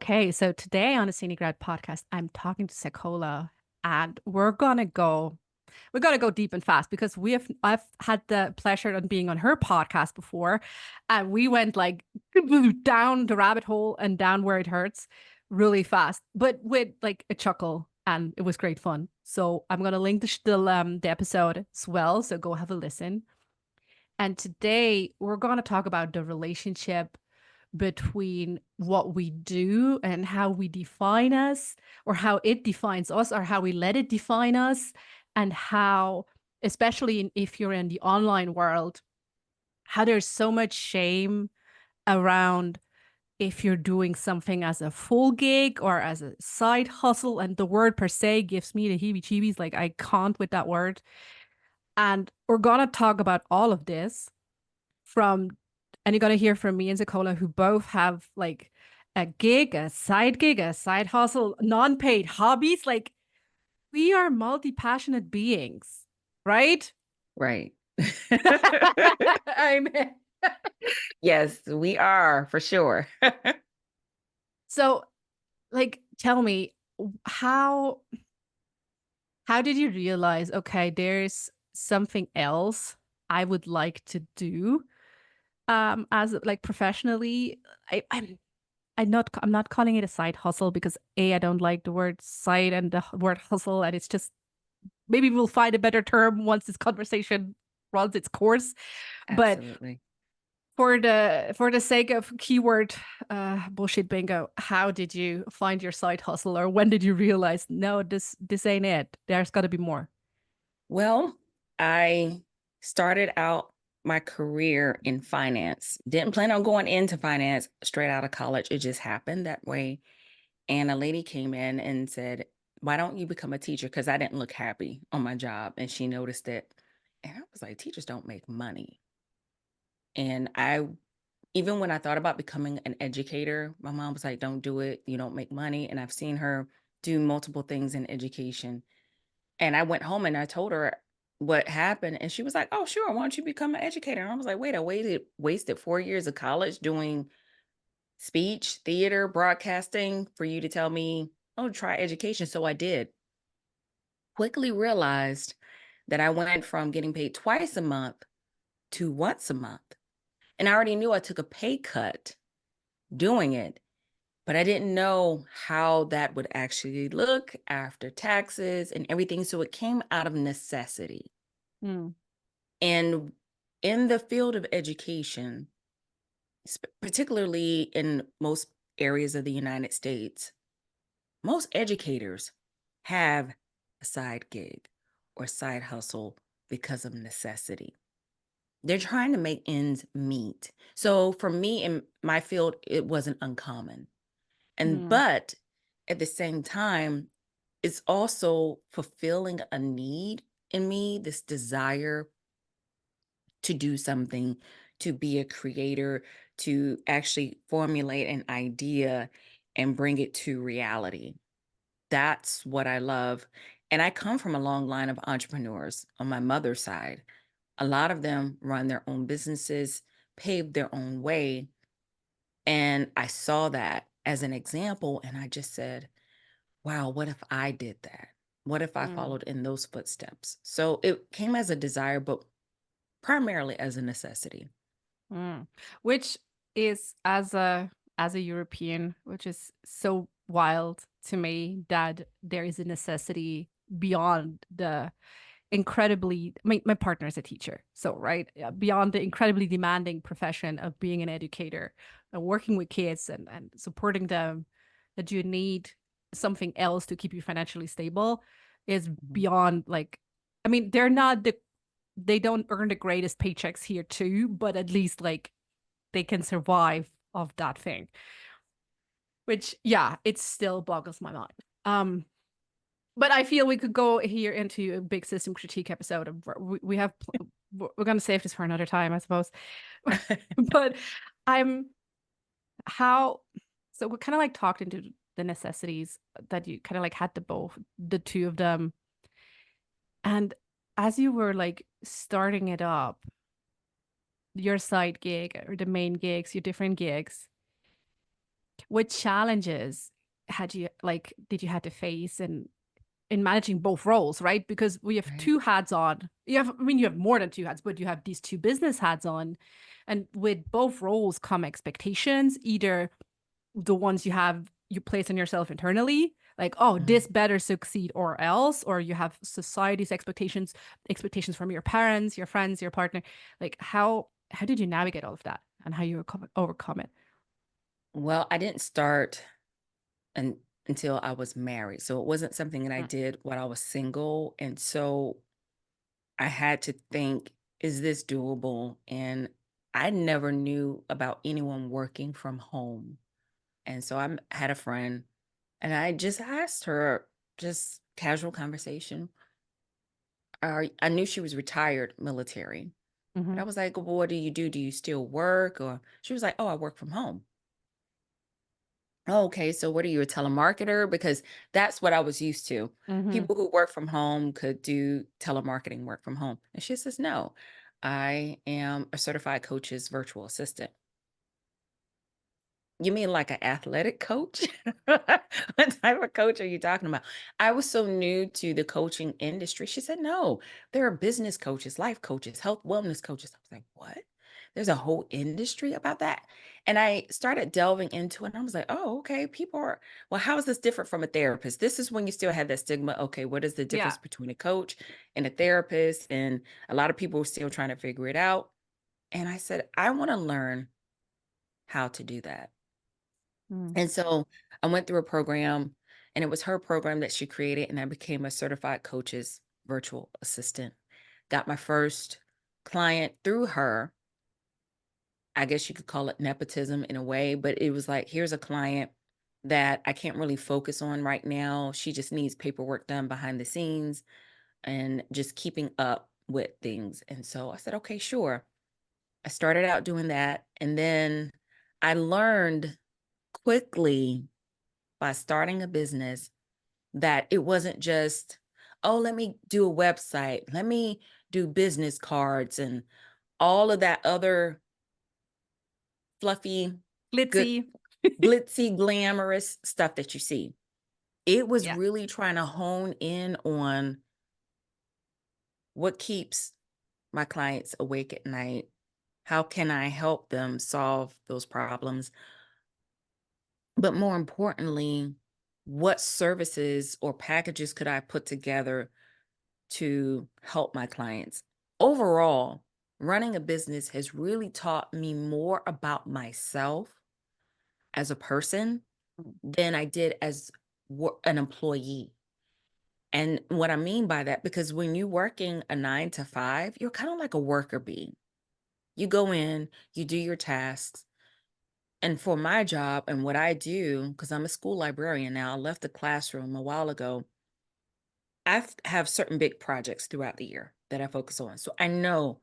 Okay, so today on the Scenic Route Podcast, I'm talking to SaCola, and we're gonna go deep and fast because I've had the pleasure of being on her podcast before, and we went like down the rabbit hole and down where it hurts really fast, but with like a chuckle, and it was great fun. So I'm gonna link the episode as well, so go have a listen. And today we're gonna talk about the relationship between what we do and how we define us, or how it defines us, or how we let it define us, and how, especially if you're in the online world, how there's so much shame around if you're doing something as a full gig or as a side hustle. And the word per se gives me the heebie jeebies. Like, I can't with that word. And we're gonna talk about all of this from and you're going to hear from me and SaCola, who both have like a side hustle, non-paid hobbies. Like, we are multi-passionate beings, right? Right. Amen. Yes, we are for sure. So, like, tell me, how did you realize, okay, there's something else I would like to do as like professionally? I'm not calling it a side hustle because I don't like the word side and the word hustle, and it's just, maybe we'll find a better term once this conversation runs its course. But Absolutely. for the sake of keyword bullshit bingo, how did you find your side hustle, or when did you realize, no, this ain't it? There's got to be more. Well, I started out my career in finance. Didn't plan on going into finance straight out of college. It just happened that way. And a lady came in and said, "Why don't you become a teacher?" Because I didn't look happy on my job. And she noticed it. And I was like, teachers don't make money. And even when I thought about becoming an educator, my mom was like, "Don't do it. You don't make money." And I've seen her do multiple things in education. And I went home and I told her what happened. And she was like, "Oh, sure. Why don't you become an educator?" And I was like, wait, I wasted 4 years of college doing speech, theater, broadcasting for you to tell me, "Oh, try education." So I did. Quickly realized that I went from getting paid twice a month to once a month. And I already knew I took a pay cut doing it. But I didn't know how that would actually look after taxes and everything. So it came out of necessity. Mm. And in the field of education, particularly in most areas of the United States, most educators have a side gig or side hustle because of necessity. They're trying to make ends meet. So for me in my field, it wasn't uncommon. Mm. But at the same time, it's also fulfilling a need in me, this desire to do something, to be a creator, to actually formulate an idea and bring it to reality. That's what I love. And I come from a long line of entrepreneurs on my mother's side. A lot of them run their own businesses, paved their own way. And I saw that as an example. And I just said, wow, what if I did that? What if I Mm. followed in those footsteps? So it came as a desire, but primarily as a necessity. Mm. Which is, as a European, which is so wild to me that there is a necessity beyond the incredibly, my partner is a teacher, so right, beyond the incredibly demanding profession of being an educator and working with kids and supporting them, that you need something else to keep you financially stable is Mhm. beyond, like, I mean, they don't earn the greatest paychecks here too, but at least like they can survive of that thing, which, yeah, it still boggles my mind. But I feel we could go here into a big system critique episode. We're going to save this for another time, I suppose. But I'm how so we kind of like talked into the necessities that you kind of like had the two of them. And as you were like starting it up, your side gig or the main gigs, your different gigs, What challenges did you have to face in managing both roles, right? Because we have Right. two hats on. You have more than two hats, but you have these two business hats on. And with both roles come expectations, either the ones you place on yourself internally, like, oh, Mhm. this better succeed or else, or you have society's expectations from your parents, your friends, your partner. Like how did you navigate all of that and how you overcome it? Well, I didn't start un until I was married, so it wasn't something that I Mm. did while I was single, and so I had to think, "Is this doable?" And I never knew about anyone working from home, and so had a friend, and I just asked her, just casual conversation, I knew she was retired military, but Mm-hmm. I was like, "Well, what do you do? Do you still work?" Or she was like, "Oh, I work from home." Oh, okay, so what are you, a telemarketer? Because that's what I was used to. Mm-hmm. People who work from home could do telemarketing work from home. And she says, no, I am a certified coach's virtual assistant. You mean like an athletic coach? What type of coach are you talking about? I was so new to the coaching industry. She said, no, there are business coaches, life coaches, health wellness coaches. I was like, what? There's a whole industry about that. And I started delving into it. And I was like, oh, okay. People are, well, how is this different from a therapist? This is when you still had that stigma. Okay, what is the Yeah. difference between a coach and a therapist? And a lot of people were still trying to figure it out. And I said, I want to learn how to do that. Mm. And so I went through a program, and it was her program that she created, and I became a certified coach's virtual assistant. Got my first client through her. I guess you could call it nepotism in a way, but it was like, here's a client that I can't really focus on right now. She just needs paperwork done behind the scenes and just keeping up with things. And so I said, okay, sure. I started out doing that. And then I learned quickly by starting a business that it wasn't just, oh, let me do a website, let me do business cards and all of that other fluffy, good, Glitzy. glitzy, glamorous stuff that you see. It was Yeah. really trying to hone in on what keeps my clients awake at night. How can I help them solve those problems? But more importantly, what services or packages could I put together to help my clients? Overall, running a business has really taught me more about myself as a person Mm. than I did as an employee. And what I mean by that, because when you're working a 9 to 5, you're kind of like a worker bee. You go in, you do your tasks. And for my job and what I do, because I'm a school librarian now, I left the classroom a while ago. Have certain big projects throughout the year that I focus on. So I know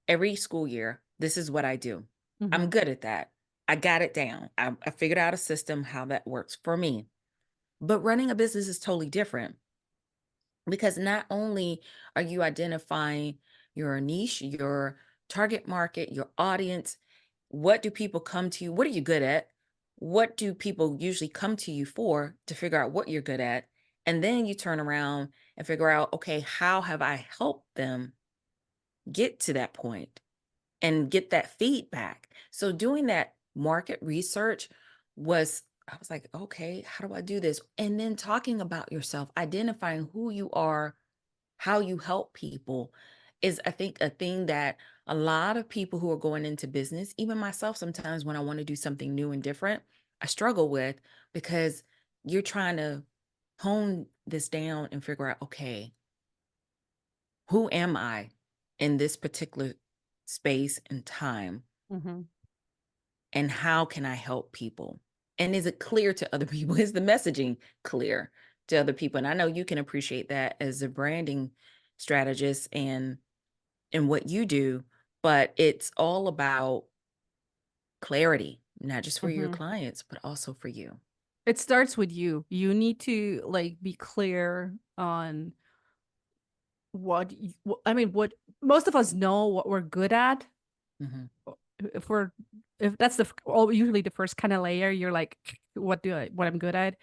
every school year, this is what I do. I'm Mm-hmm. good at that. I got it down. I figured out a system how that works for me. But running a business is totally different because not only are you identifying your niche, your target market, your audience, what do people come to you? What are you good at? What do people usually come to you for to figure out what you're good at? And then you turn around and figure out, okay, how have I helped them get to that point and get that feedback? So doing that market research I was like, okay, how do I do this? And then talking about yourself, identifying who you are, how you help people is, I think, a thing that a lot of people who are going into business, even myself, sometimes when I want to do something new and different, I struggle with because you're trying to hone this down and figure out, okay, who am I in this particular space and time? Mm-hmm. And how can I help people? And is it clear to other people? Is the messaging clear to other people? And I know you can appreciate that as a branding strategist and what you do, but it's all about clarity, not just for your Mm-hmm. clients, but also for you. It starts with you. You need to like be clear on what most of us know what we're good at. Mhm. If we're if that's usually the first kind of layer, you're like what I'm good at.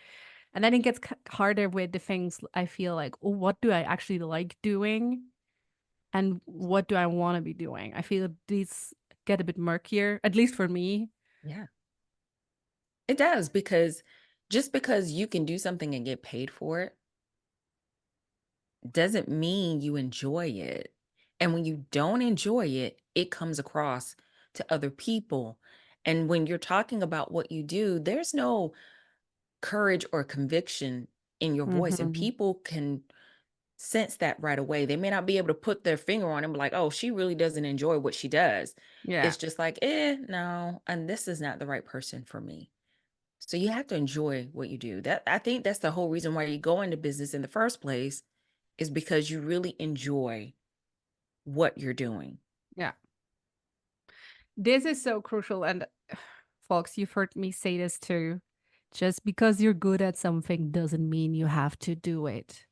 And then it gets harder with the things I feel like, oh, what do I actually like doing? And what do I want to be doing? I feel these get a bit murkier, at least for me. Yeah, it does, because just because you can do something and get paid for it doesn't mean you enjoy it. And when you don't enjoy it, it comes across to other people. And when you're talking about what you do, there's no courage or conviction in your voice, and Hmm. people can sense that right away. They may not be able to put their finger on it and be like, oh, she really doesn't enjoy what she does. Yeah. It's just like, no, and this is not the right person for me. So you have to enjoy what you do. That, I think that's the whole reason why you go into business in the first place, is because you really enjoy what you're doing. Yeah. This is so crucial. And folks, you've heard me say this too. Just because you're good at something doesn't mean you have to do it.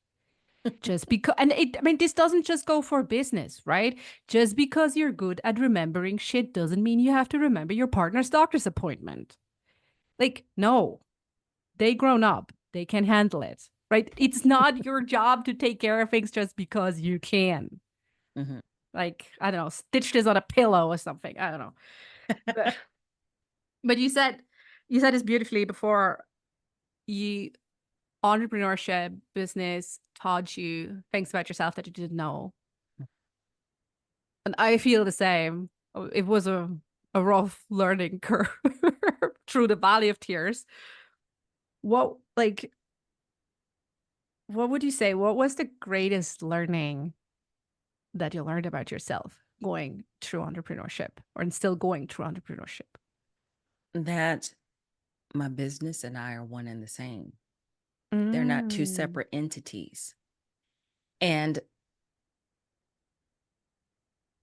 Just because, and I mean, this doesn't just go for business, right? Just because you're good at remembering shit doesn't mean you have to remember your partner's doctor's appointment. Like, no, they grown up, they can handle it, right? It's not your job to take care of things just because you can. Mhm. Like, I don't know, stitch this on a pillow or something. I don't know. But, but you said this beautifully before. You entrepreneurship, business taught you things about yourself that you didn't know. And I feel the same. It was a rough learning curve through the valley of tears. What like what would you say? What was the greatest learning that you learned about yourself going through entrepreneurship or still going through entrepreneurship? That my business and I are one and the same. They're not two Mm. separate entities. And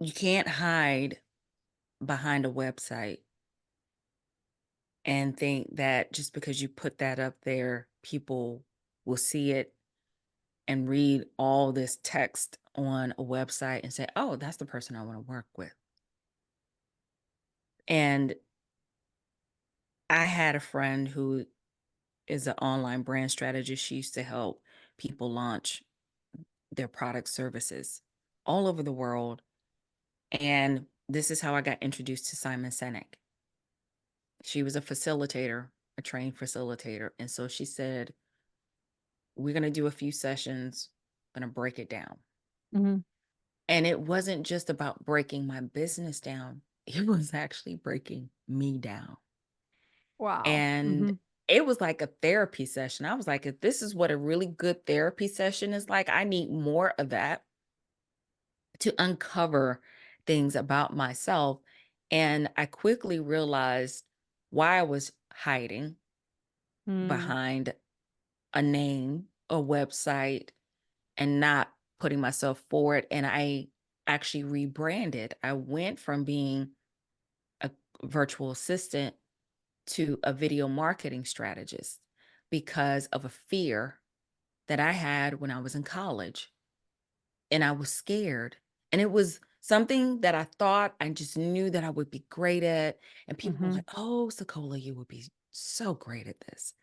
you can't hide behind a website and think that just because you put that up there, people will see it and read all this text on a website and say, oh, that's the person I want to work with. And I had a friend who is an online brand strategist. She used to help people launch their product services all over the world. And this is how I got introduced to Simon Sinek. She was a facilitator, a trained facilitator. And so she said, we're going to do a few sessions, going to break it down. Mhm. And it wasn't just about breaking my business down, it was actually breaking me down. Wow. And Mhm. it was like a therapy session. I was like, if this is what a really good therapy session is like, I need more of that to uncover things about myself. And I quickly realized why I was hiding Mm. behind a name, a website, and not putting myself forward. And I actually rebranded. I went from being a virtual assistant to a video marketing strategist because of a fear that I had when I was in college. And I was scared. And it was something that I thought I just knew that I would be great at. And people were Mhm. like, oh, SaCola, you would be so great at this.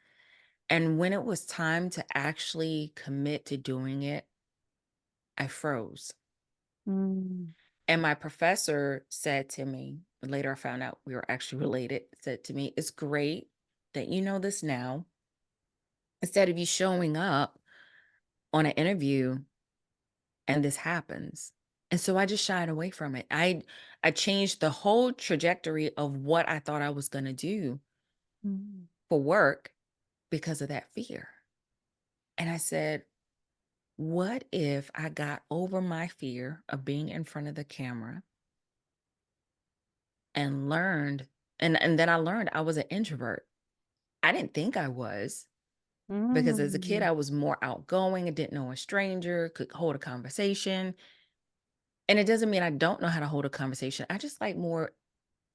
And when it was time to actually commit to doing it, I froze. Mm. And my professor said to me, later I found out we were actually related, said to me, it's great that you know this now. Instead of you showing up on an interview and this happens. And so I just shied away from it. I changed the whole trajectory of what I thought I was going to do Mm. for work because of that fear. And I said, what if I got over my fear of being in front of the camera and learned, and then I learned I was an introvert. I didn't think I was, because as a kid, Mm. I was more outgoing. I didn't know a stranger, could hold a conversation. And it doesn't mean I don't know how to hold a conversation. I just like more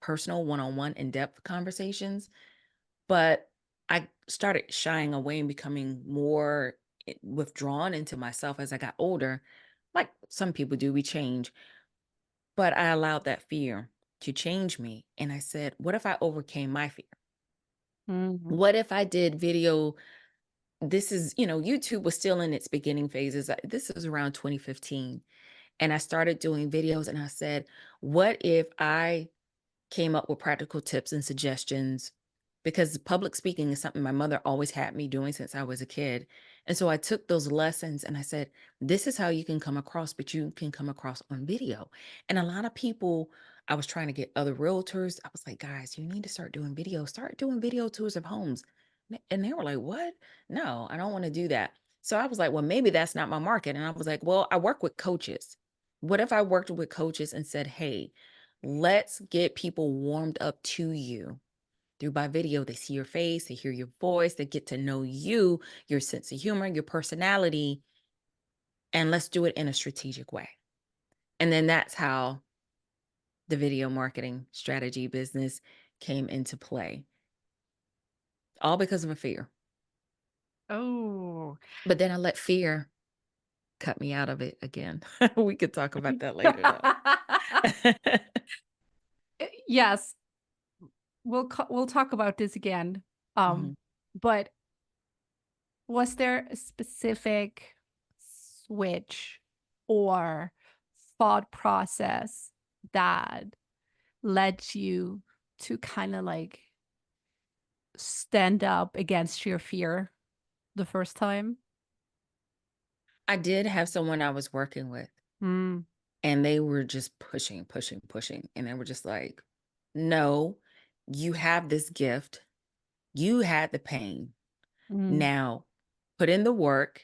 personal, one-on-one, in-depth conversations. But I started shying away and becoming more withdrawn into myself as I got older. Like some people do, we change. But I allowed that fear to change me. And I said, what if I overcame my fear? Mm. What if I did video? This is, YouTube was still in its beginning phases. This was around 2015. And I started doing videos and I said, what if I came up with practical tips and suggestions, because public speaking is something my mother always had me doing since I was a kid. And so I took those lessons and I said, this is how you can come across, but you can come across on video. And a lot of people, I was trying to get other realtors. I was like, guys, you need to start doing video, start doing video tours of homes. And they were like, what? No, I don't want to do that. So I was like, well, maybe that's not my market. And I was like, well, I work with coaches. What if I worked with coaches and said, hey, let's get people warmed up to you through by video. They see your face, they hear your voice, they get to know you, your sense of humor, your personality, and let's do it in a strategic way. And then that's how the video marketing strategy business came into play, all because of a fear. Oh. But then I let fear cut me out of it again. We could talk about that later, though. Yes, we'll talk about this again. Mhm. But was there a specific switch or thought process that led you to kind of like stand up against your fear the first time? I did have someone I was working with, Mm, and they were just pushing, pushing, pushing. And they were just like, no, you have this gift. You had the pain. mm, Now put in the work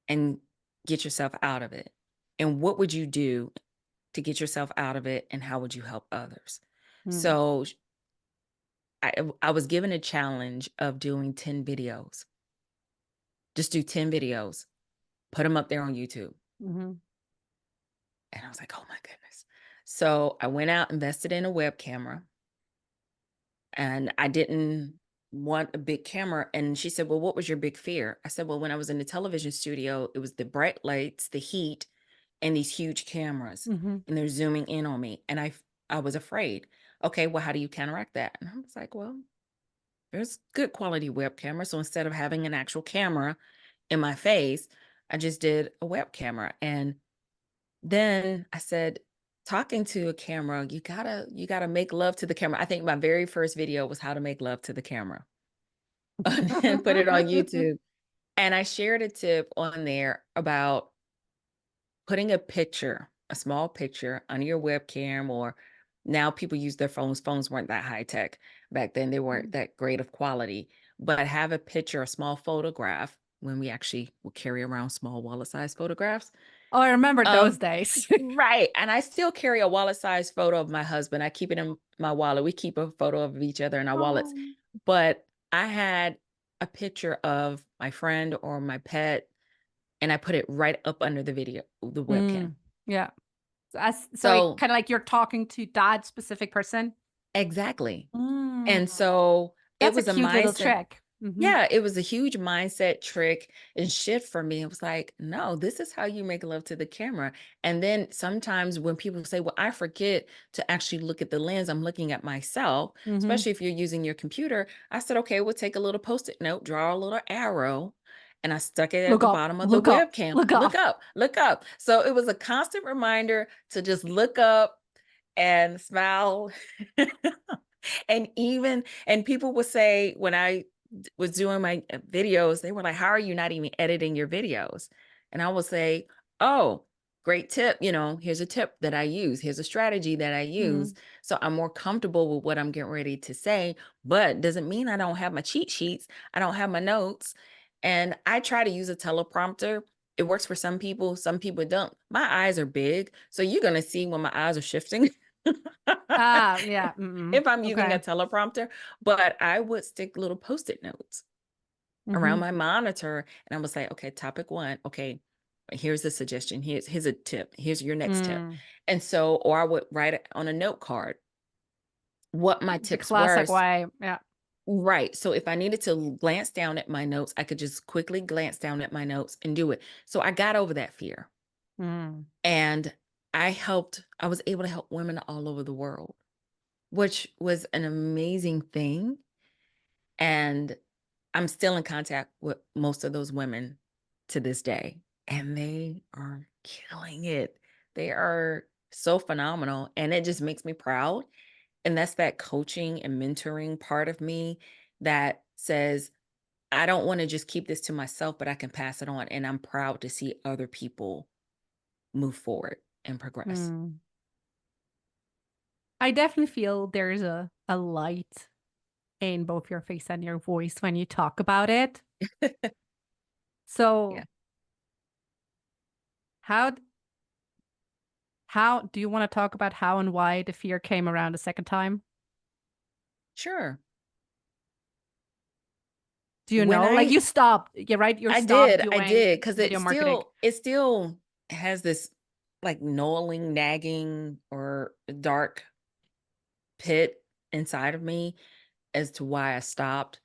and get yourself out of it. And what would you do to get yourself out of it? And how would you help others? mm, So I was given a challenge of doing 10 videos. Just do 10 videos, put them up there on YouTube. mhm, And I was like, oh my goodness. So I went out, invested in a web camera, and I didn't want a big camera. And she said, well, what was your big fear? I said, well, when I was in the television studio, it was the bright lights, the heat, and these huge cameras, mhm. and they're zooming in on me. And I was afraid. Okay, well, how do you counteract that? And I was like, well, there's good quality web camera. So instead of having an actual camera in my face, I just did a web camera. And then I said, talking to a camera, you gotta make love to the camera. I think my very first video was how to make love to the camera and put it on YouTube. And I shared a tip on there about putting a picture, a small picture on your webcam, or now people use their phones. Phones weren't that high tech. Back then they weren't that great of quality, but have a picture, a small photograph, when we actually would carry around small wallet-sized photographs. Oh, I remember those Um, days. right. And I still carry a wallet-sized photo of my husband. I keep it in my wallet. We keep a photo of each other in our wallets. Oh. But I had a picture of my friend or my pet, and I put it right up under the video, the webcam. Yeah. So it So kind of like you're talking to that specific person. exactly. Mm, And so it that's a was a cute little mindset. trick. Mhm. Yeah, it was a huge mindset trick and shift for me. It was like, no, this is how you make love to the camera. And then sometimes when people say, well, I forget to actually look at the lens, I'm looking at myself, Mhm. especially if you're using your computer. I said, okay, we'll take a little post-it note, draw a little arrow, and I stuck it at Look the up, bottom of the look up, webcam. look Look up. up, look up. So it was a constant reminder to just look up and smile. And people would say, when I was doing my videos, they were like, how are you not even editing your videos? And I would say, oh, great tip. Here's a tip that I use. Here's a strategy that I use. Mm, So I'm more comfortable with what I'm getting ready to say, but doesn't mean I don't have my cheat sheets. I don't have my notes. And I try to use a teleprompter. It works for some people don't. My eyes are big, so you're going to see when my eyes are shifting. yeah. Mm-mm. If I'm using Okay. a teleprompter, but I would stick little post-it notes around Mhm. my monitor, and I would say, okay, topic one, okay, here's a suggestion, here's a tip, here's your next tip. Mm. And so, or I would write it on a note card what my The tips were. classic way. Yeah. Right. So if I needed to glance down at my notes, I could just quickly glance down at my notes and do it. So I got over that fear. Mm. And I was able to help women all over the world which was an amazing thing. And I'm still in contact with most of those women to this day, and they are killing it. They are so phenomenal, and it just makes me proud. And that's that coaching and mentoring part of me that says, I don't want to just keep this to myself, but I can pass it on. And I'm proud to see other people move forward and progress. Mm. I definitely feel there's a light in both your face and your voice when you talk about it. Yeah, So how how do you want to talk about how and why the fear came around a second time? sure. Do you When know? Like I you stopped, yeah, right? You I stopped did, I doing did, because video marketing. it still has this like gnawing, nagging, or dark pit inside of me as to why I stopped.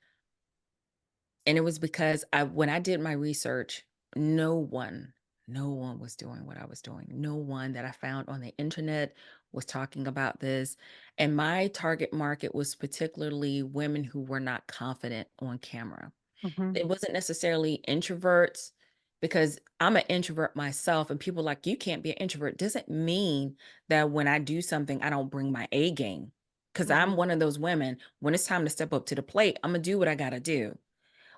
And it was because when I did my research, no one, no one was doing what I was doing. No one that I found on the internet was talking about this. And my target market was particularly women who were not confident on camera. Mhm. It wasn't necessarily introverts, because I'm an introvert myself, and people like, you can't be an introvert doesn't mean that when I do something I don't bring my A game. Because I'm Mhm. one of those women, when it's time to step up to the plate, I'm gonna do what I gotta do.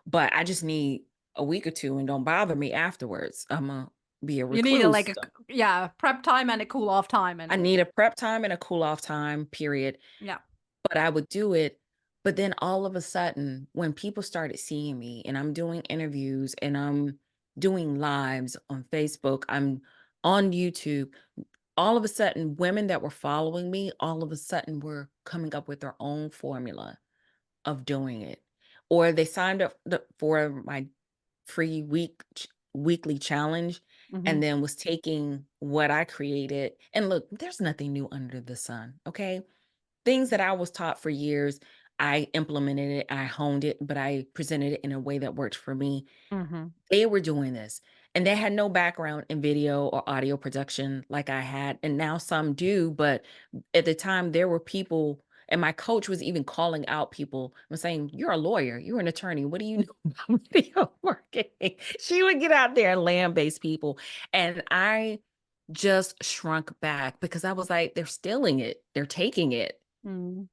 But I just need a week or two, and don't bother me afterwards. I'm gonna be a You need a, like recluse. a yeah, prep time and a cool off time I and need a prep time and a cool off time, period. yeah. But I would do it. But then all of a sudden, when people started seeing me and I'm doing interviews and I'm doing lives on Facebook, I'm on YouTube, all of a sudden, women that were following me, all of a sudden were coming up with their own formula of doing it. Or they signed up for my free weekly challenge, Mhm. and then was taking what I created. And look, there's nothing new under the sun, okay? Things that I was taught for years, I implemented it, I honed it, but I presented it in a way that worked for me. Mhm. They were doing this, and they had no background in video or audio production like I had, and now some do, but at the time there were people, and my coach was even calling out people and saying, "You're a lawyer, you're an attorney. What do you know about video marketing?" She would get out there and land-based people, and I just shrunk back because I was like, "They're stealing it. They're taking it." Mm.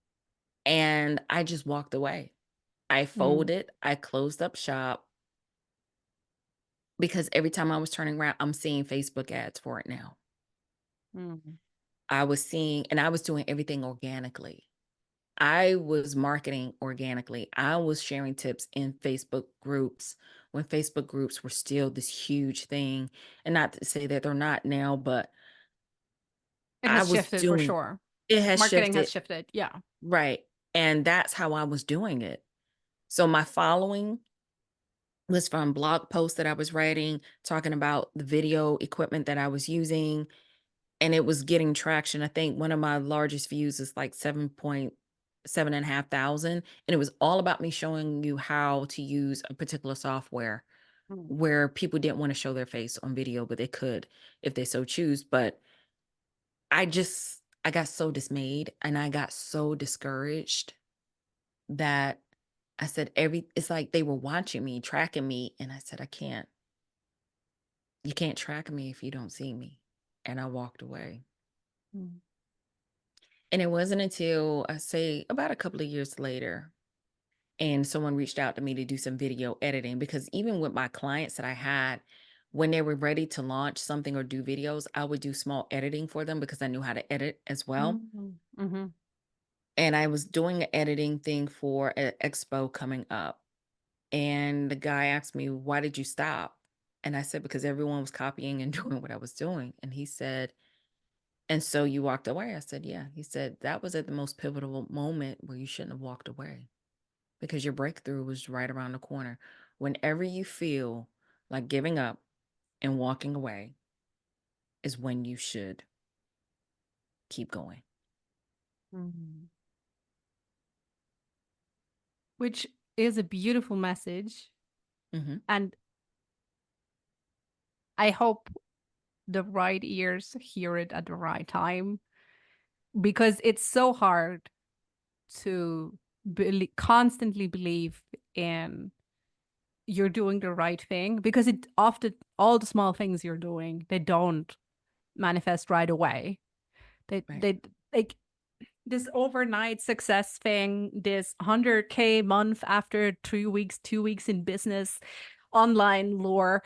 And I just walked away. I Mm. folded, I closed up shop, because every time I was turning around, I'm seeing Facebook ads for it now. Mm. I was seeing, and I was doing everything organically. I was marketing organically. I was sharing tips in Facebook groups when Facebook groups were still this huge thing. And not to say that they're not now, but It I has was shifted for doing, sure. it has Marketing has shifted. shifted. Yeah. Right. And that's how I was doing it. So my following was from blog posts that I was writing, talking about the video equipment that I was using, and it was getting traction. I think one of my largest views is like 7.7 and a half thousand. And it was all about me showing you how to use a particular software Mm. where people didn't want to show their face on video, but they could if they so choose. But I got so dismayed and I got so discouraged that I said, it's like they were watching me, tracking me. And I said, you can't track me if you don't see me. And I walked away. Mm. And it wasn't until I say about a couple of years later, and someone reached out to me to do some video editing, because even with my clients that I had, when they were ready to launch something or do videos, I would do small editing for them because I knew how to edit as well. Mm. Mhm. And I was doing an editing thing for an expo coming up. And the guy asked me, "Why did you stop?" And I said, "Because everyone was copying and doing what I was doing." And he said, "And so you walked away?" I said, "Yeah." He said, "That was at the most pivotal moment where you shouldn't have walked away, because your breakthrough was right around the corner. Whenever you feel like giving up and walking away is when you should keep going." Mhm. Which is a beautiful message. Hmm. And I hope the right ears hear it at the right time because it's so hard. to constantly believe in you're doing the right thing, because it often, all the small things you're doing, they don't manifest right away. Right. They like this overnight success thing, this 100K month after 3 weeks, 2 weeks in business, online lore.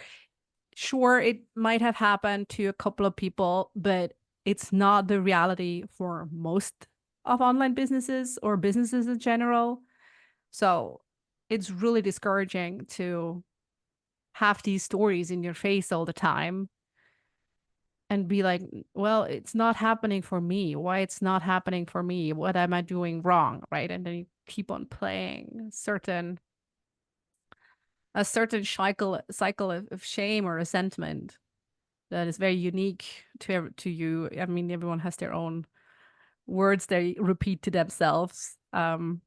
Sure, it might have happened to a couple of people, but it's not the reality for most of online businesses or businesses in general. So it's really discouraging to have these stories in your face all the time and be like, well, it's not happening for me. Why it's not happening for me? What am I doing wrong? Right. And then you keep on playing a certain cycle of shame or resentment that is very unique to you. I mean, everyone has their own words they repeat to themselves. So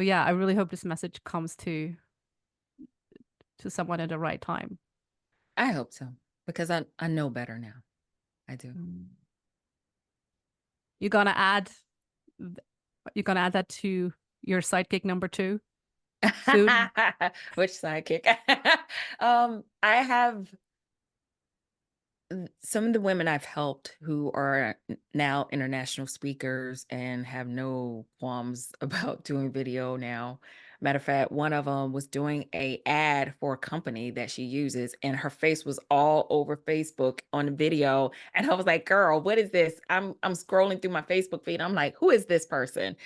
yeah, I really hope this message comes to someone at the right time. I hope so, because I know better now. I do. You're gonna add you're gonna add that to your sidekick number 2 soon. Which sidekick? I have some of the women I've helped who are now international speakers and have no qualms about doing video now. Matter of fact, one of them was doing a ad for a company that she uses, and her face was all over Facebook on the video. And I was like, "Girl, what is this?" I'm scrolling through my Facebook feed. I'm like, "Who is this person?"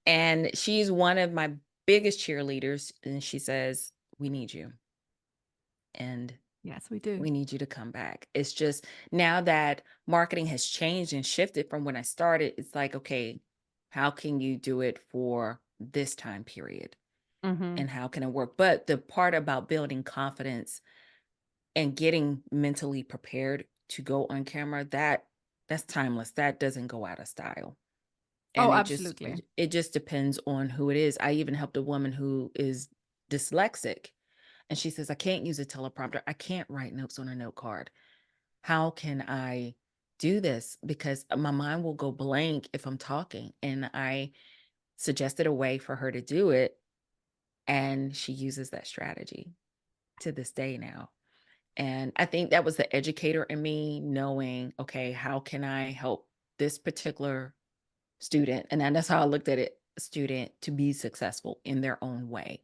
And she's one of my biggest cheerleaders, and she says, "We need you." And Yes, we do. we need you to come back. It's just now that marketing has changed and shifted from when I started, it's like, okay, how can you do it for this time period? Mm-hmm. And how can it work? But the part about building confidence and getting mentally prepared to go on camera, that's timeless. That doesn't go out of style. And Oh, it just absolutely. it just depends on who it is. I even helped a woman who is dyslexic, and she says, I can't use a teleprompter. I can't write notes on a note card. How can I do this? Because my mind will go blank if I'm talking. And I suggested a way for her to do it. And she uses that strategy to this day now. And I think that was the educator in me knowing, okay, how can I help this particular student? And then that's how I looked at it, student, to be successful in their own way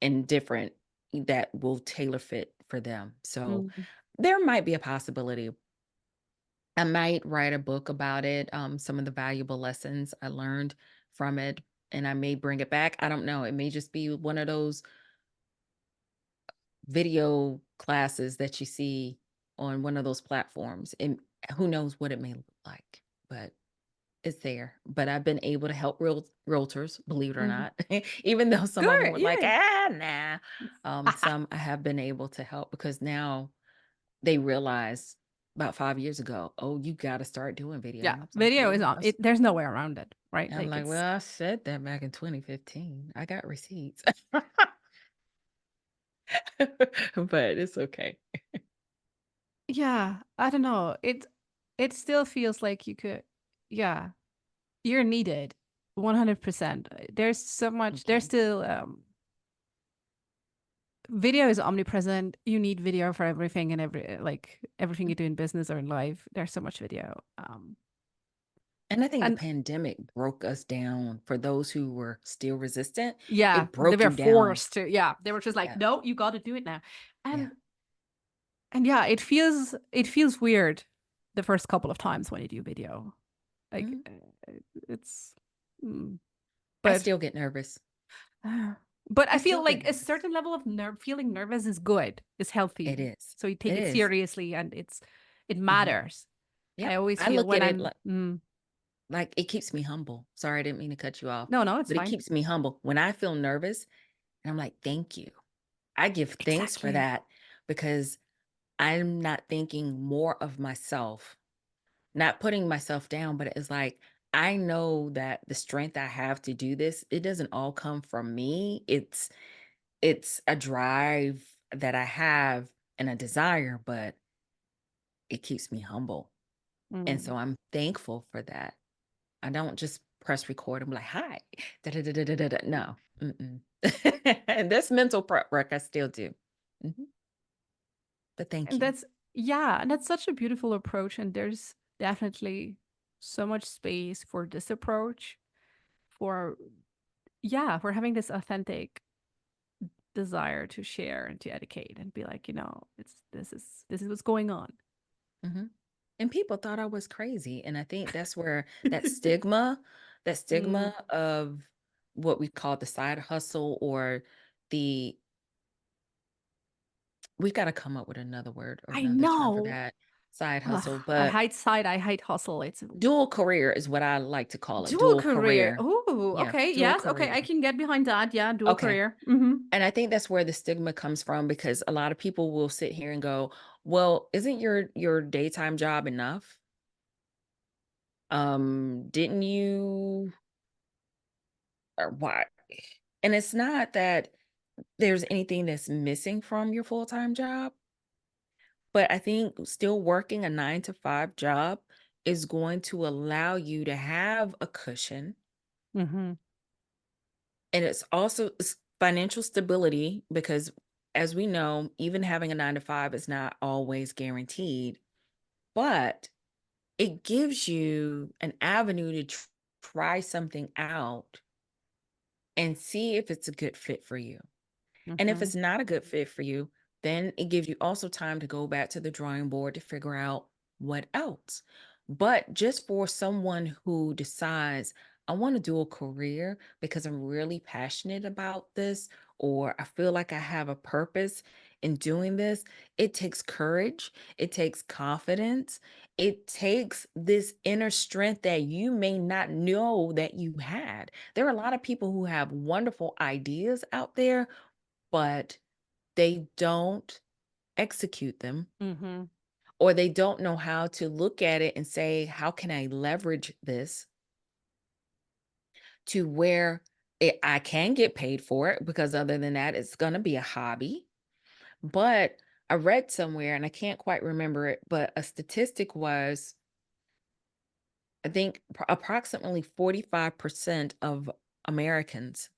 and different that will tailor fit for them. So Mm. there might be a possibility. I might write a book about it, some of the valuable lessons I learned from it, and I may bring it back. I don't know. It may just be one of those video classes that you see on one of those platforms, and who knows what it may look like, but it's there. But I've been able to help realtors, believe it or Mm-hmm. not, even though some of them Good. were like, Yeah. nah. Some I have been able to help because now they realize about 5 years ago, oh, you got to start doing video. Yeah. And I was like, Video is on it. There's no way around it, right? I'm Like like, it's well, I said that back in 2015. I got receipts, but it's okay. yeah, I don't know. It still feels like you could, yeah, you're needed 100%. There's so much, Thank there's you. still video is omnipresent. You need video for everything and like everything you do in business or in life. There's so much video. And I think the And pandemic broke us down for those who were still resistant. yeah, It they broke were you down. forced to, yeah, they were just like, Yeah. no, you got to do it now. Yeah. And and yeah, it feels weird the first couple of times when you do video. Like Mhm. it's mm, I but still get nervous. but I I still feel get like a nervous. certain level of feeling nervous is good, is It healthy. is. So you take It it is. seriously and it Mhm. matters. I Yep. always I feel look when at it I'm like it keeps me humble. Sorry, I didn't mean to cut you off, no, no, it's but it fine. keeps me humble. When I feel nervous, and I'm like, thank you. I give thanks for Exactly. that because I'm not thinking more of myself, not putting myself down, but it's like I know that the strength I have to do this, it doesn't all come from me. It's a drive that I have and a desire, but it keeps me humble. And Mm. so I'm thankful for that. I don't just press record. I'm like, hi. Da-da-da-da-da-da. No. And this mental prep work I still do. Mhm. But thank And you. that's such a beautiful approach. And there's definitely so much space for this approach, for, for having this authentic desire to share and to educate and be like, this is what's going on. Mhm. And people thought I was crazy. And I think that's where that Mm, stigma of what we call the side hustle or the, we've got to come up with another word or I another term for know. that side Ugh, hustle. I But hate side, I hate hustle. It's dual career is what I like to call it. dual Dual career. career. Oh, Yeah, okay. dual Yes. Okay. career. I can get behind that. Yeah. Dual Okay. career. Mm-hmm. And I think that's where the stigma comes from because a lot of people will sit here and go, "Well, isn't your daytime job enough? Didn't you or why?" And it's not that there's anything that's missing from your full-time job, but I think still working a 9 to 5 job is going to allow you to have a cushion. Mm-hmm. And it's also financial stability because, as we know, even having a 9 to 5 is not always guaranteed, but it gives you an avenue to try something out and see if it's a good fit for you. And if Mm-hmm. it's not a good fit for you, then it gives you also time to go back to the drawing board to figure out what else. But just for someone who decides, I want to do a career because I'm really passionate about this, or I feel like I have a purpose in doing this, it takes courage, it takes confidence, it takes this inner strength that you may not know that you had. There are a lot of people who have wonderful ideas out there, but they don't execute them, Mm-hmm. or they don't know how to look at it and say, how can I leverage this to where I can get paid for it? Because other than that, it's going to be a hobby. But I read somewhere, and I can't quite remember it, but a statistic was, I think approximately 45% of Americans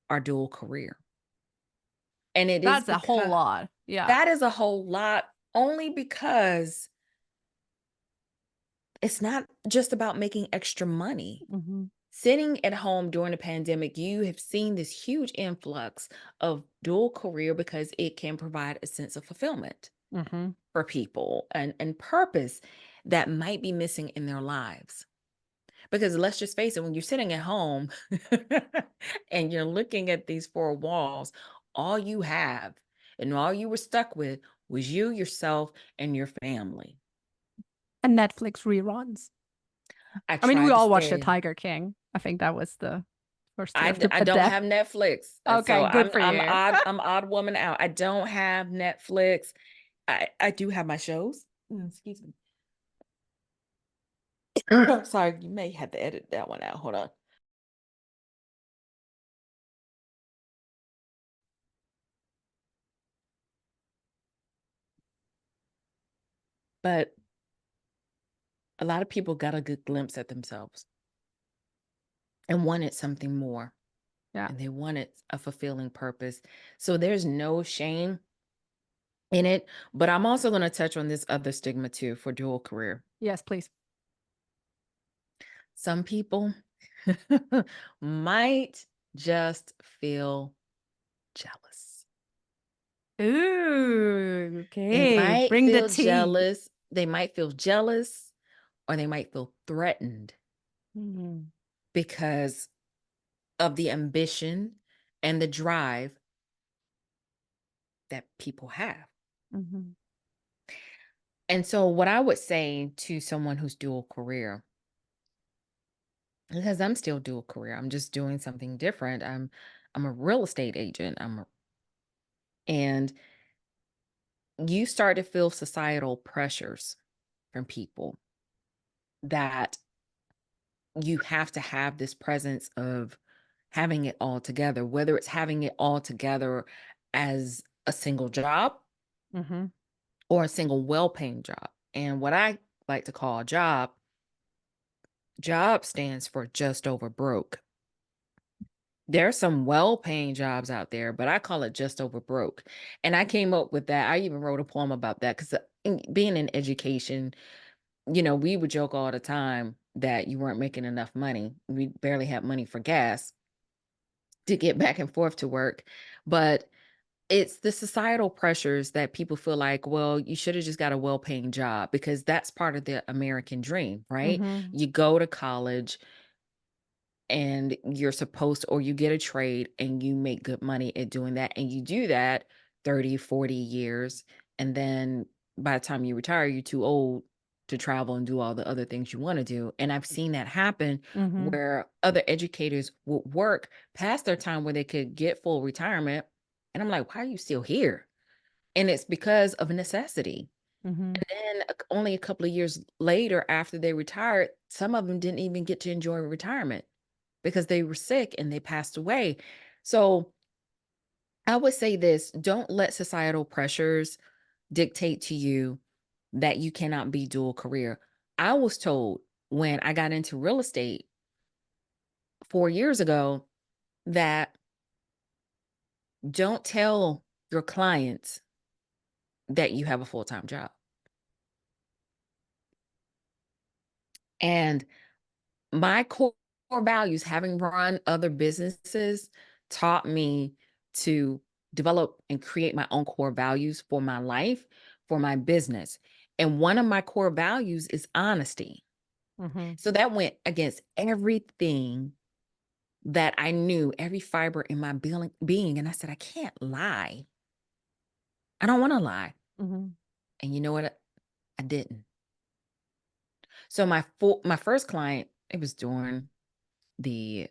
are dual career. And it is That's a whole because lot. Yeah. that is a whole lot, only because it's not just about making extra money. Mm-hmm. Sitting at home during the pandemic, you have seen this huge influx of dual career because it can provide a sense of fulfillment Mm-hmm. for people and purpose that might be missing in their lives. Because let's just face it, when you're sitting at home and you're looking at these four walls, all you have and all you were stuck with was you, yourself, and your family. And Netflix reruns. I I mean, we tried to all watched The stay. Tiger King. I think that was the first day of I the don't death. have Netflix, Okay, so good for you. I'm odd woman out. I don't have Netflix. I do have my shows. Excuse me. Sorry, you may have to edit that one out. Hold on. But a lot of people got a good glimpse at themselves and wanted something more, Yeah. and they wanted a fulfilling purpose. So there's no shame in it. But I'm also going to touch on this other stigma too for dual career. Yes, please. Some people might just feel jealous. Ooh, They okay. might Bring the feel tea. jealous. They might feel jealous, or they might feel threatened Mm-hmm. because of the ambition and the drive that people have. Mm-hmm. And so, what I would say to someone who's dual career, because I'm still dual career, I'm just doing something different. I'm a real estate agent. And you start to feel societal pressures from people that you have to have this presence of having it all together, whether it's having it all together as a single job Mm-hmm. or a single well-paying job. And what I like to call a job Job stands for just over broke. There are some well-paying jobs out there, but I call it just over broke. And I came up with that. I even wrote a poem about that because being in education, we would joke all the time that you weren't making enough money. We barely had money for gas to get back and forth to work. But it's the societal pressures that people feel like, well, you should have just got a well-paying job because that's part of the American dream, right? Mm-hmm. You go to college and you're supposed to, or you get a trade and you make good money at doing that. And you do that 30, 40 years. And then by the time you retire, you're too old to travel and do all the other things you want to do. And I've seen that happen Mm-hmm. where other educators would work past their time where they could get full retirement. And I'm like, why are you still here? And it's because of necessity. Mm-hmm. And then only a couple of years later, after they retired, some of them didn't even get to enjoy retirement because they were sick and they passed away. So I would say this: don't let societal pressures dictate to you that you cannot be dual career. I was told when I got into real estate 4 years ago that don't tell your clients that you have a full-time job. And my core values, having run other businesses, taught me to develop and create my own core values for my life, for my business. And one of my core values is honesty. Mm-hmm. So that went against everything that I knew, every fiber in my being. And I said, I can't lie. I don't want to lie. Mm-hmm. And you know what? I didn't. So my first client, it was during the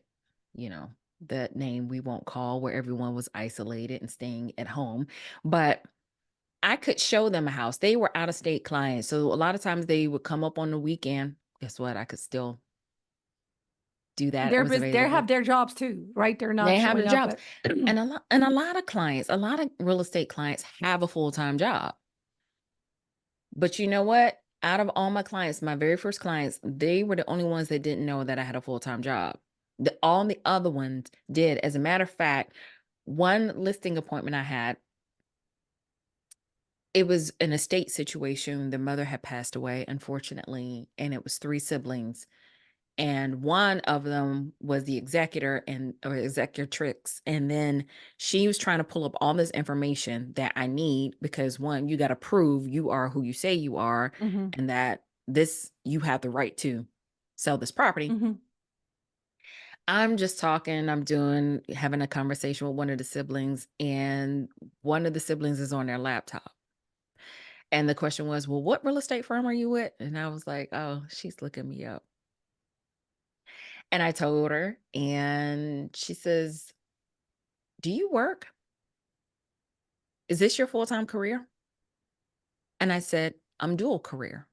that name we won't call, where everyone was isolated and staying at home. But I could show them a house. They were out of state clients. So a lot of times they would come up on the weekend. Guess what? I could still do that. It was They available. have their jobs too, right? They're not They have the showing up jobs. at And a lot of clients, a lot of real estate clients have a full-time job. But you know what? Out of all my clients, my very first clients, they were the only ones that didn't know that I had a full-time job. All the other ones did. As a matter of fact, one listing appointment I had, it was an estate situation. The mother had passed away, unfortunately, and it was 3 siblings. And one of them was the executor or executrix. And then she was trying to pull up all this information that I need because, one, you got to prove you are who you say you are, mm-hmm. and that you have the right to sell this property. Mm-hmm. I'm just talking, having a conversation with one of the siblings, and one of the siblings is on their laptop. And the question was, well, what real estate firm are you with? And I was like, oh, she's looking me up. And I told her, and she says, do you work? Is this your full-time career? And I said, I'm dual career.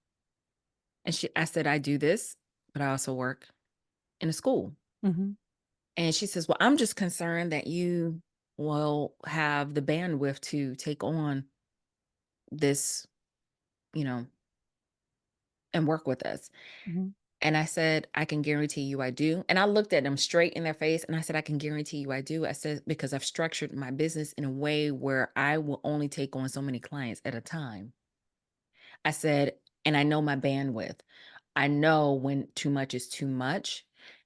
And I said, I do this, but I also work in a school. Mm-hmm. And she says, well, I'm just concerned that you will have the bandwidth to take on this, and work with us. Mm-hmm. And I said, I can guarantee you I do. And I looked at them straight in their face and I said, I can guarantee you I do. I said, because I've structured my business in a way where I will only take on so many clients at a time. I said, and I know my bandwidth. I know when too much is too much.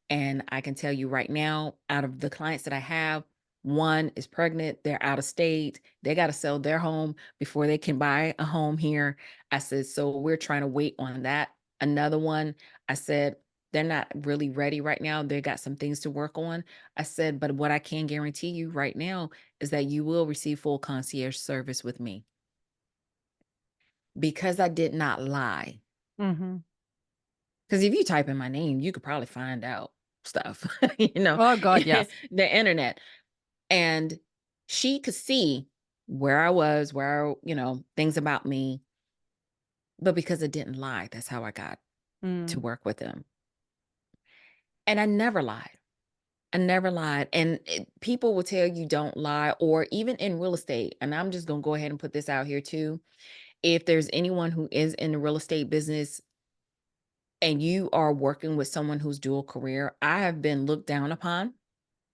And I can tell you right now, out of the clients that I have, one is pregnant, they're out of state, they got to sell their home before they can buy a home here. I said, so we're trying to wait on that. Another one, I said, they're not really ready right now. They got some things to work on. I said, but what I can guarantee you right now is that you will receive full concierge service with me. Because I did not lie. Mm-hmm. Because if you type in my name, you could probably find out stuff, Oh God, yes. the internet. And she could see where I was, things about me. But because I didn't lie, that's how I got to work with them. And I never lied. I never lied. And people will tell you don't lie, or even in real estate. And I'm just going to go ahead and put this out here too. If there's anyone who is in the real estate business, and you are working with someone who's dual career, I have been looked down upon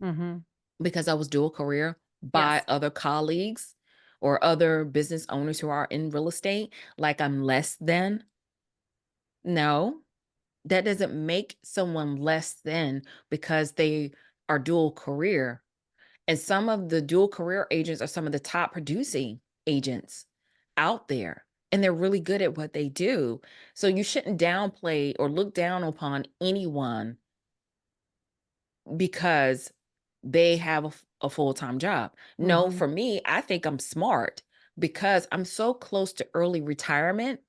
Mm-hmm. because I was dual career by Yes. other colleagues or other business owners who are in real estate, like I'm less than. No, that doesn't make someone less than because they are dual career. And some of the dual career agents are some of the top producing agents out there. And they're really good at what they do. So you shouldn't downplay or look down upon anyone because they have a full-time job. No, Mm-hmm. for me, I think I'm smart because I'm so close to early retirement.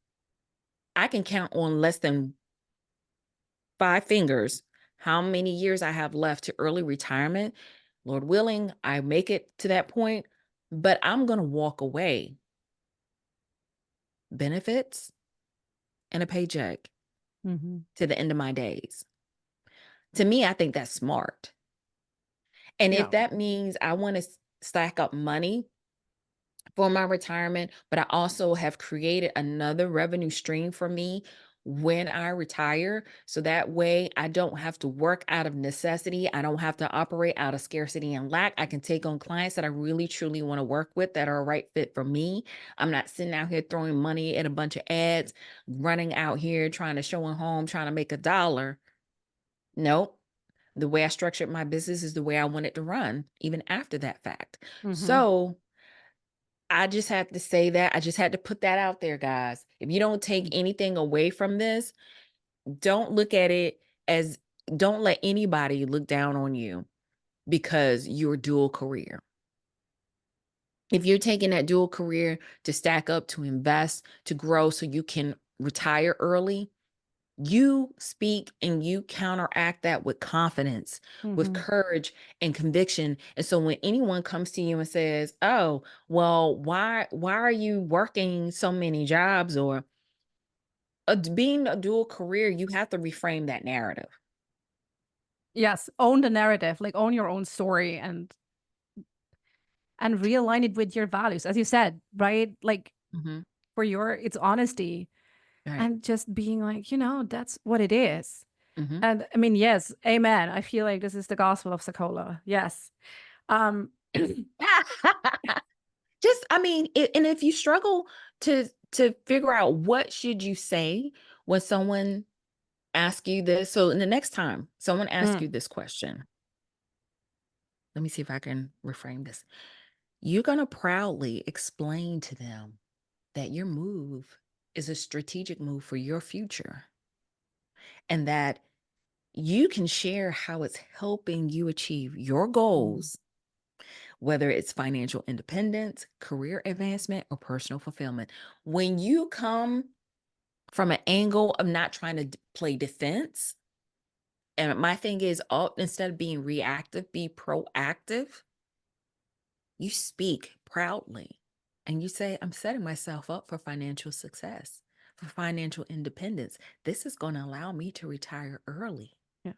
I can count on less than 5 fingers how many years I have left to early retirement. Lord willing, I make it to that point, but I'm going to walk away. Benefits and a paycheck Mm-hmm. to the end of my days. To me, I think that's smart. And if Yeah. that means I want to stack up money for my retirement, but I also have created another revenue stream for me when I retire. So that way I don't have to work out of necessity. I don't have to operate out of scarcity and lack. I can take on clients that I really truly want to work with that are a right fit for me. I'm not sitting out here throwing money at a bunch of ads, running out here trying to show and home, trying to make $1. Nope. The way I structured my business is the way I want it to run, even after that fact. Mm-hmm. So I just have to say that. I just had to put that out there, guys. If you don't take anything away from this, don't look at it as, don't let anybody look down on you because you're dual career. If you're taking that dual career to stack up, to invest, to grow so you can retire early, you speak and you counteract that with confidence, with Mm-hmm. courage and conviction. And so when anyone comes to you and says, "Oh, well, why are you working so many jobs?" or being a dual career, you have to reframe that narrative. Yes. Own the narrative, like own your own story and realign it with your values, as you said, right? Like Hmm. for it's honesty Right. and just being like, that's what it is. Hmm. And I mean, yes, amen. I feel like this is the gospel of SaCola. Yes. Um, Just, I mean, and if you struggle to figure out what should you say when someone asks you this, so the next time someone asks you mm, this question, let me see if I can reframe this. You're going to proudly explain to them that your move is a strategic move for your future and that you can share how it's helping you achieve your mm, goals, whether it's financial independence, career advancement, or personal fulfillment. When you come from an angle of not trying to play defense, and my thing is, instead of being reactive, be proactive. You speak proudly and you say, I'm setting myself up for financial success, for financial independence. This is going to allow me to retire early. yeah.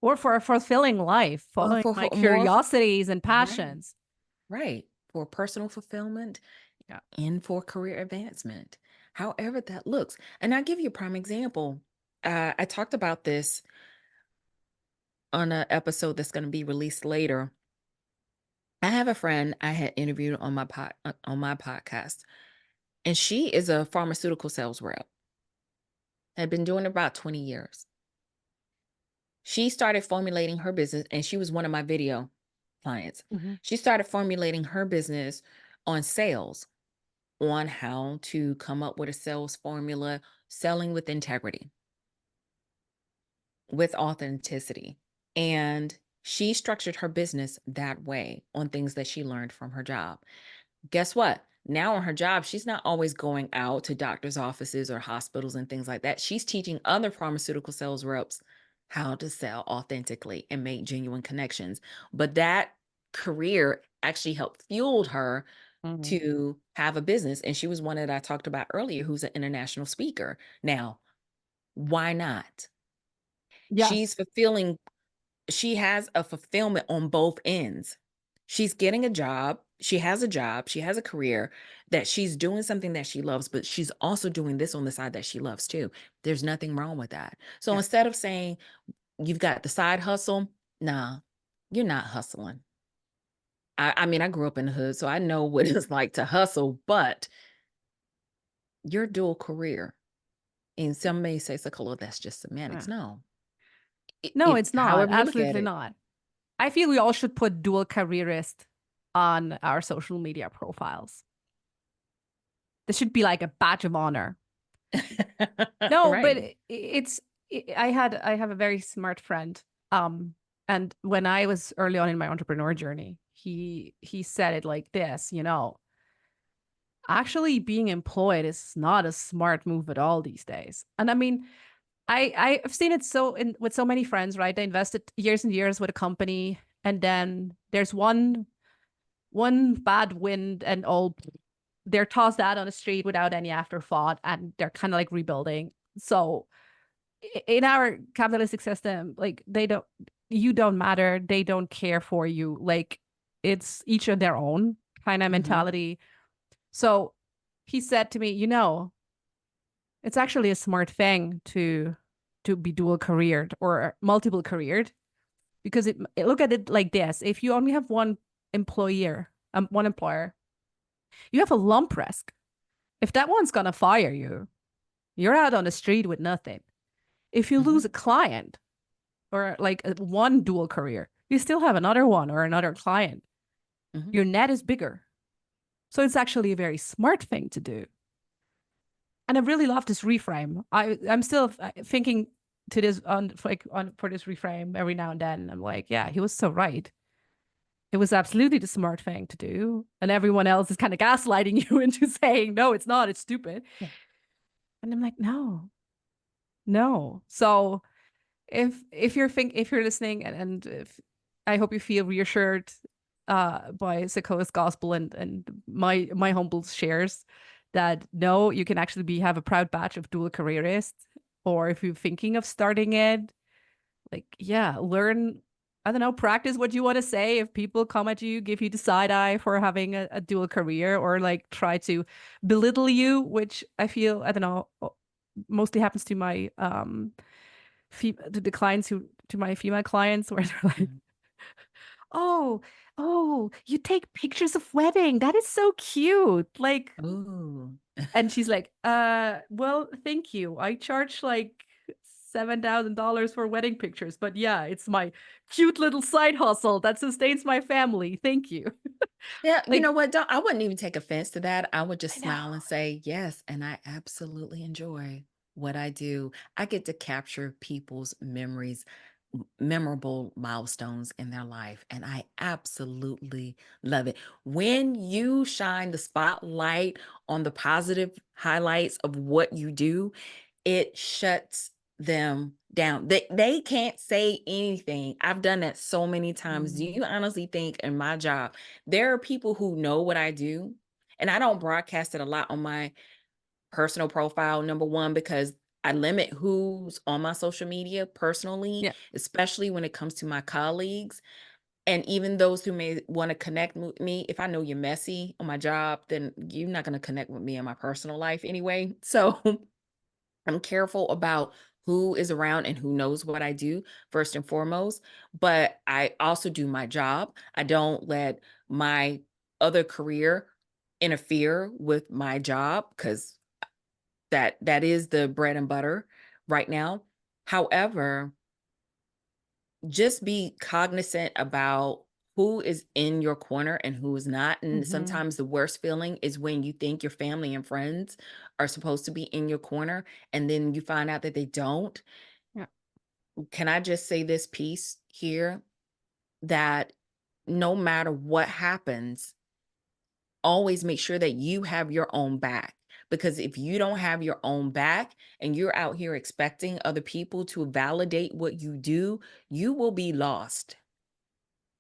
Or for a fulfilling life, Or following my for more, curiosities and right, passions. right. For personal fulfillment Yeah. and for career advancement, however that looks. And I'll give you a prime example. I talked about this on an episode that's going to be released later. I have a friend I had interviewed on my podcast, and she is a pharmaceutical sales rep. Had been doing it about 20 years. She started formulating her business, and she was one of my video clients. Mm-hmm. She started formulating her business on sales, on how to come up with a sales formula, selling with integrity, with authenticity. And she structured her business that way on things that she learned from her job. Guess what? Now on her job, she's not always going out to doctors' offices or hospitals and things like that. She's teaching other pharmaceutical sales reps how to sell authentically and make genuine connections. But that career actually helped fueled her Mm-hmm. to have a business. And she was one that I talked about earlier, who's an international speaker. Now, why not? Yes. She has a fulfillment on both ends. She's getting a job she has a job, she has a career, that she's doing something that she loves, but she's also doing this on the side that she loves too. There's nothing wrong with that. So Yeah. instead of saying you've got the side hustle, nah, you're not hustling. I mean, I grew up in the hood, so I know what it's like to hustle, but your dual career. And some may say, SaCola, that's just semantics. Yeah. No, No, if it's not. however you look at Absolutely it. not. I feel we all should put dual careerist on our social media profiles. This should be like a badge of honor. No, but Right. I have a very smart friend. And when I was early on in my entrepreneur journey, he said it like this, actually being employed is not a smart move at all these days. And I mean, I've seen it with so many friends, right? They invested years and years with a company, and then there's one bad wind and all they're tossed out on the street without any afterthought, and they're kind of like rebuilding. So in our capitalistic system, like you don't matter, they don't care for you. Like it's each of their own kind of Mhm. mentality. So he said to me, it's actually a smart thing to be dual careered or multiple careered, because look at it like this: if you only have one employer, you have a lump risk. If that one's gonna fire you, you're out on the street with nothing. If you Mhm. lose a client or like one dual career, you still have another one or another client. Mhm. Your net is bigger. So it's actually a very smart thing to do. And I really love this reframe. I'm still thinking to this on for this reframe every now and then. I'm like, yeah, he was so right. It was absolutely the smart thing to do. And everyone else is kind of gaslighting you into saying, no, it's not, it's stupid. Yeah. And I'm like, no, no. So if you're listening, and if I hope you feel reassured by SaCola's gospel and my humble shares, that no, you can actually have a proud batch of dual careerists. Or if you're thinking of starting it, like, yeah, learn, I don't know, practice what you want to say. If people come at you, give you the side eye for having a dual career, or like try to belittle you, which I feel, I don't know, mostly happens to my to the clients to my female clients, where they're like, Mhm. oh, you take pictures of wedding, that is so cute, like. Ooh. And she's like, well, thank you, I charge like $7,000 for wedding pictures, but yeah, it's my cute little side hustle that sustains my family, thank you. Yeah, you know Like, what? I wouldn't even take offense to that. I would just I know. smile and say, yes, and I absolutely enjoy what I do. I get to capture people's memories, memorable milestones in their life, and I absolutely love it. When you shine the spotlight on the positive highlights of what you do, it shuts them down. They can't say anything. I've done that so many times. Do you honestly think in my job, there are people who know what I do? And I don't broadcast it a lot on my personal profile, number one, because I limit who's on my social media personally, Yeah. especially when it comes to my colleagues. And even those who may want to connect with me, if I know you're messy on my job, then you're not going to connect with me in my personal life anyway. So I'm careful about who is around and who knows what I do, first and foremost. But I also do my job. I don't let my other career interfere with my job, because that is the bread and butter right now. However, just be cognizant about who is in your corner and who is not. And Mm-hmm. sometimes the worst feeling is when you think your family and friends are supposed to be in your corner, and then you find out that they don't. Yeah. Can I just say this piece here, that no matter what happens, always make sure that you have your own back. Because if you don't have your own back and you're out here expecting other people to validate what you do, you will be lost.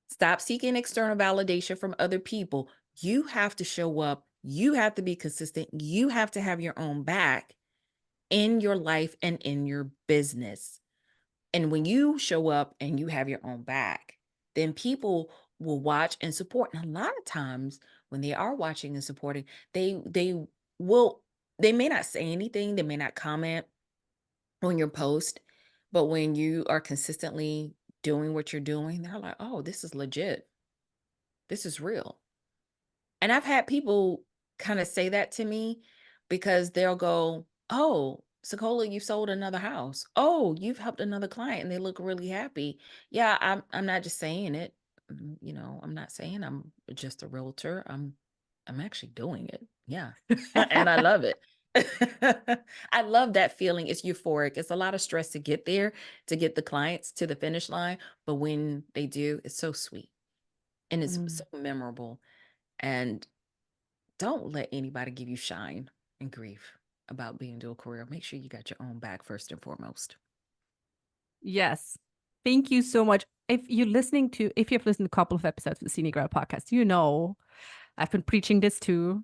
Stop seeking external validation from other people. You have to show up. You have to be consistent. You have to have your own back in your life and in your business. And when you show up and you have your own back, then people will watch and support. And a lot of times when they are watching and supporting, they may not say anything, they may not comment on your post, but when you are consistently doing what you're doing, they're like, oh, this is legit. This is real. And I've had people kind of say that to me because they'll go, oh, SaCola, you sold another house. Oh, you've helped another client and they look really happy. Yeah, I'm not just saying it. I'm not saying I'm just a realtor. I'm actually doing it. Yeah. And I love it. I love that feeling. It's euphoric. It's a lot of stress to get there, to get the clients to the finish line. But when they do, it's so sweet and it's so memorable. And don't let anybody give you shine and grief about being dual career. Make sure you got your own back first and foremost. Yes. Thank you so much. If you've listened to a couple of episodes of the Scenic Route podcast, you know I've been preaching this too.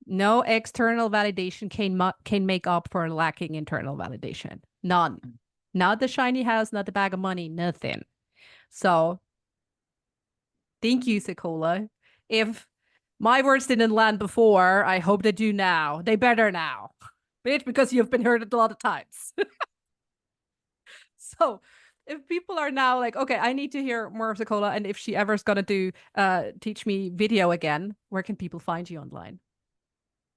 No external validation can make up for lacking internal validation. None. Not the shiny house, not the bag of money, nothing. So thank you, SaCola. If my words didn't land before, I hope they do now. They better now. Bitch, because you've been heard it a lot of times. So if people are now like, okay, I need to hear more of SaCola, and if she ever is going to teach me video again, where can people find you online?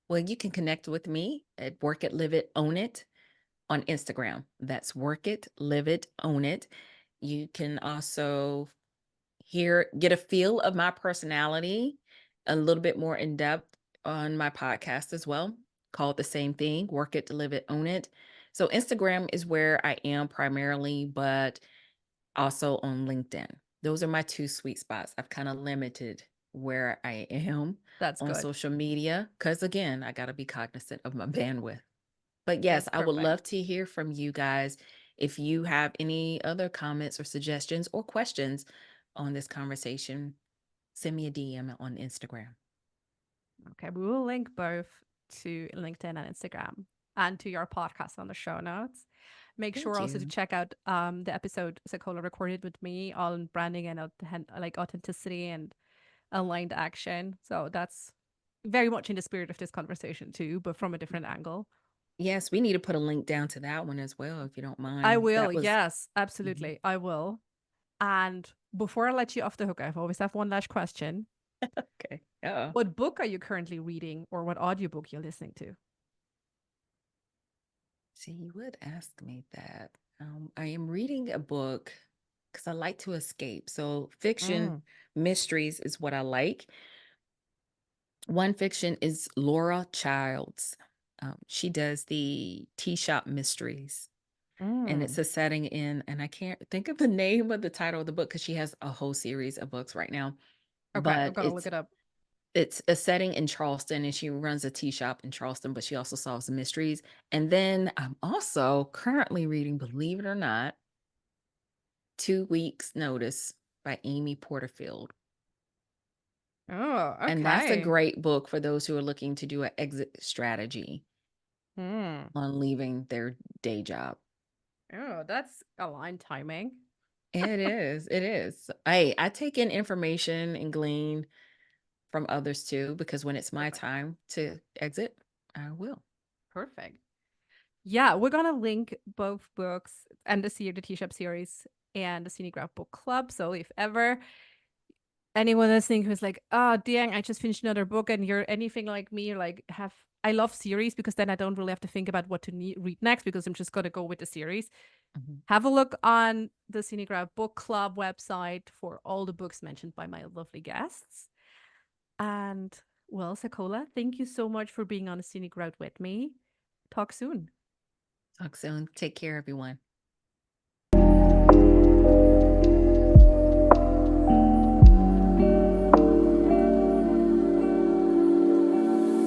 Well, you can connect with me at Work It, Live It, Own It on Instagram. That's Work It, Live It, Own It. You can also get a feel of my personality a little bit more in depth on my podcast as well, called the same thing, Work It, Live It, Own It. So Instagram is where I am primarily, but also on LinkedIn. Those are my two sweet spots. I've kind of limited where I am on social media because, again, I got to be cognizant of my bandwidth. But yes, I would love to hear from you guys. If you have any other comments or suggestions or questions on this conversation, send me a DM on Instagram. Okay, we will link both to LinkedIn and Instagram and to your podcast on the show notes. Make sure also to check out the episode SaCola recorded with me on branding and like authenticity and aligned action. So that's very much in the spirit of this conversation too, but from a different angle. Yes, we need to put a link down to that one as well, if you don't mind. I will. Yes, absolutely. I will. And before I let you off the hook, I always have one last question. Okay. What book are you currently reading, or what audiobook you're listening to? See, you would ask me that. I am reading a book because I like to escape. So fiction, mysteries is what I like. One fiction is Laura Childs. She does the Tea Shop Mysteries. And it's a setting in, and I can't think of the name of the title of the book because she has a whole series of books right now. Okay, but I'm gonna look it up. It's a setting in Charleston, and she runs a tea shop in Charleston, but she also solves mysteries. And then I'm also currently reading, believe it or not, 2 Weeks Notice by Amy Porterfield. Oh, okay. And that's a great book for those who are looking to do an exit strategy on leaving their day job. Oh, that's aligned timing. It is. It is. I take in information and glean from others too, because when it's my time to exit, I will. Perfect. Yeah, we're gonna link both books and the Tea Shop series and the Scenic Route Book Club. So if ever anyone listening who's like, oh dang, I just finished another book, and you're anything like me, like I love series because then I don't really have to think about what to read next because I'm just gonna go with the series. Have a look on the Scenic Route Book Club website for all the books mentioned by my lovely guests. And well, SaCola, thank you so much for being on the Scenic Route with me. Talk soon. Talk soon. Take care, everyone.